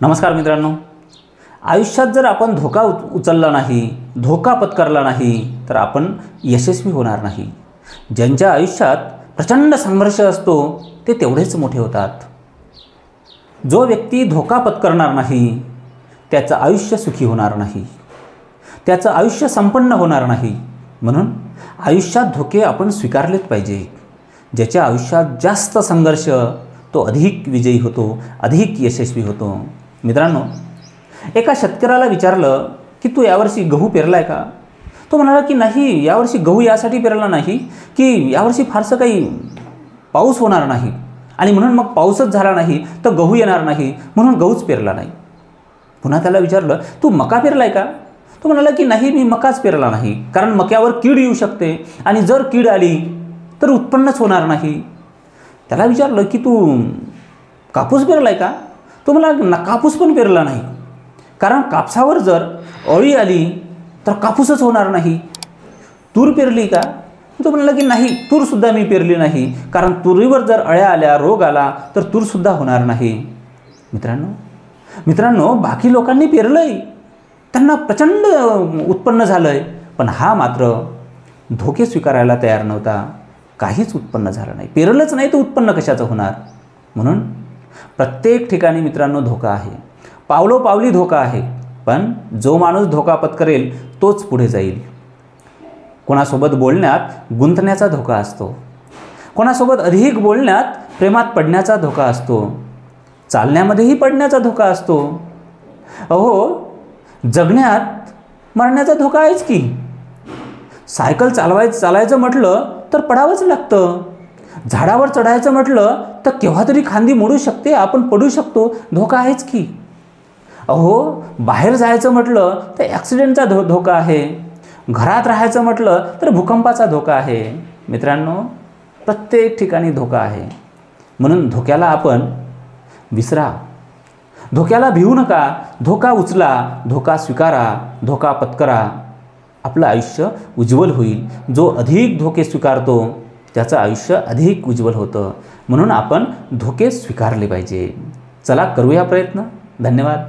नमस्कार मित्रांनो, आयुष्यात जर आपण धोका उचलला नाही, धोका पत्करला नाही तर आपण यशस्वी होणार नाही। ज्यांच्या आयुष्यात प्रचंड संघर्ष असतो ते तेवढेच मोठे होतात। जो व्यक्ती धोका पत्करणार नाही त्याचं आयुष्य सुखी होणार नाही, त्याचं आयुष्य संपन्न होणार नाही। म्हणून आयुष्यात धोके आपण स्वीकारलेच पाहिजे। ज्याच्या आयुष्यात जास्त संघर्ष तो अधिक विजयी होतो, अधिक यशस्वी होतो। मित्रांनो, एका शेतकऱ्याला विचारलं की तू यावर्षी गहू पेरलाय का? तो म्हणाला की नाही, यावर्षी गहू यासाठी पेरला नाही की यावर्षी फारसं काही पाऊस होणार नाही आणि म्हणून मग पाऊसच झाला नाही तर गहू येणार नाही म्हणून गहूच पेरला नाही। पुन्हा त्याला विचारलं तू मका पेरलाय का? तो म्हणाला की नाही, मी मकाच पेरला नाही, कारण मक्यावर कीड येऊ शकते आणि जर कीड आली तर उत्पन्नच होणार नाही। त्याला विचारलं की तू कापूस पेरलाय का? तो म्हणाला कापूस पण पेरला नाही, कारण कापसावर जर अळी आली तर कापूसच होणार नाही। तूर पेरली का? तो म्हणाला की नाही, तूरसुद्धा मी पेरली नाही, कारण तुरीवर जर अळ्या आल्या, रोग आला तर तूरसुद्धा होणार नाही। मित्रांनो, बाकी लोकांनी पेरलंय, त्यांना प्रचंड उत्पन्न झालंय, पण हा मात्र धोके स्वीकारायला तयार नव्हता, काहीच उत्पन्न झालं नाही। पेरलंच नाही तर उत्पन्न कशाचं होणार? म्हणून प्रत्येक ठिकाणी मित्रांनो धोका आहे, पावलोपावली धोका आहे, पण जो माणूस धोका पत्करेल तोच पुढे जाईल। कोणासोबत बोलण्यात गुंतण्याचा धोका असतो, कोणासोबत अधिक बोलण्यात प्रेमात पडण्याचा धोका असतो, चालण्यामध्येही पडण्याचा धोका असतो। अहो, जगण्यात मरण्याचा धोका आहेच की। सायकल चालायचं म्हटलं तर पडावंच लागतं, झाडावर चढायचं म्हटलं तर केव्हा तरी खांदी मोडू शकते, आपण पडू शकतो, धोका आहेच की। अहो, बाहेर जायचं म्हटलं तर ॲक्सिडेंटचा धोका आहे, घरात राहायचं म्हटलं तर भूकंपाचा धोका आहे। मित्रांनो, प्रत्येक ठिकाणी धोका आहे, म्हणून धोक्याला आपण विसरा, धोक्याला भिवू नका, धोका उचला, धोका स्वीकारा, धोका पत्करा, आपलं आयुष्य उज्ज्वल होईल। जो अधिक धोके स्वीकारतो त्याचं आयुष्य अधिक उज्ज्वल होतं, म्हणून आपण धोके स्वीकारले पाहिजे। चला करूया प्रयत्न। धन्यवाद।